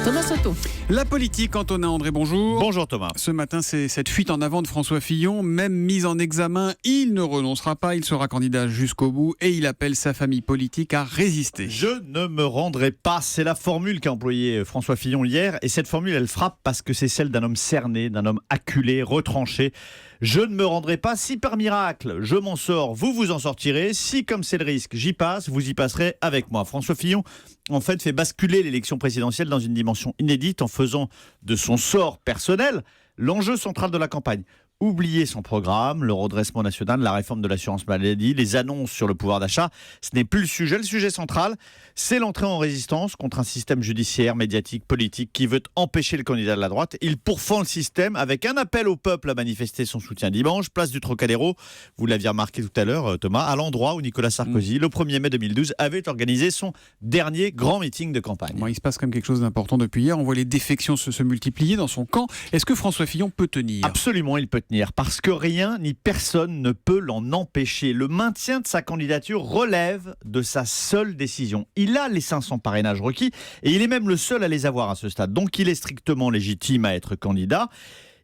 Thomas Soto. La politique, Antonin André, bonjour. Bonjour Thomas. Ce matin, c'est cette fuite en avant de François Fillon. Même mis en examen, il ne renoncera pas, il sera candidat jusqu'au bout et il appelle sa famille politique à résister. Je ne me rendrai pas, c'est la formule qu'a employée François Fillon hier. Et cette formule, elle frappe parce que c'est celle d'un homme cerné, d'un homme acculé, retranché. Je ne me rendrai pas, si par miracle je m'en sors, vous vous en sortirez. Si comme c'est le risque, j'y passe, vous y passerez avec moi. François Fillon, en fait, fait basculer l'élection présidentielle dans une dimension inédite en faisant de son sort personnel l'enjeu central de la campagne. Oubliez son programme, le redressement national, la réforme de l'assurance maladie, les annonces sur le pouvoir d'achat. Ce n'est plus le sujet. Le sujet central, c'est l'entrée en résistance contre un système judiciaire, médiatique, politique qui veut empêcher le candidat de la droite. Il pourfend le système avec un appel au peuple à manifester son soutien dimanche, place du Trocadéro. Vous l'aviez remarqué tout à l'heure, Thomas, à l'endroit où Nicolas Sarkozy, le 1er mai 2012, avait organisé son dernier grand meeting de campagne. Bon, il se passe quand même quelque chose d'important depuis hier. On voit les défections se multiplier dans son camp. Est-ce que François Fillon peut tenir ? Absolument, il peut tenir. Parce que rien ni personne ne peut l'en empêcher. Le maintien de sa candidature relève de sa seule décision. Il a les 500 parrainages requis et il est même le seul à les avoir à ce stade. Donc il est strictement légitime à être candidat.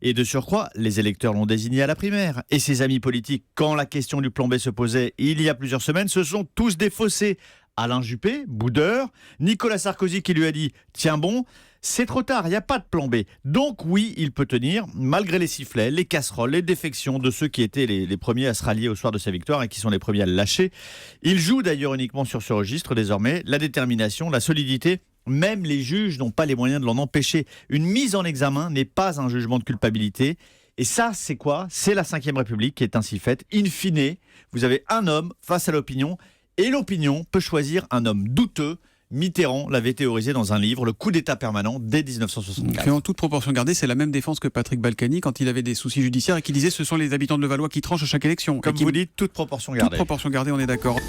Et de surcroît, les électeurs l'ont désigné à la primaire. Et ses amis politiques, quand la question du plan B se posait il y a plusieurs semaines, se sont tous défaussés. Alain Juppé, boudeur, Nicolas Sarkozy qui lui a dit « Tiens bon ». C'est trop tard, il n'y a pas de plan B. Donc oui, il peut tenir, malgré les sifflets, les casseroles, les défections de ceux qui étaient les premiers à se rallier au soir de sa victoire et qui sont les premiers à le lâcher. Il joue d'ailleurs uniquement sur ce registre désormais, la détermination, la solidité. Même les juges n'ont pas les moyens de l'en empêcher. Une mise en examen n'est pas un jugement de culpabilité. Et ça, c'est quoi ? C'est la Ve République qui est ainsi faite. In fine, vous avez un homme face à l'opinion et l'opinion peut choisir un homme douteux. Mitterrand l'avait théorisé dans un livre, Le coup d'État permanent, dès 1964. Et en toute proportion gardée, c'est la même défense que Patrick Balkany quand il avait des soucis judiciaires et qui disait ce sont les habitants de Levallois qui tranchent à chaque élection. Comme vous dites, toute proportion gardée. Toute proportion gardée, on est d'accord.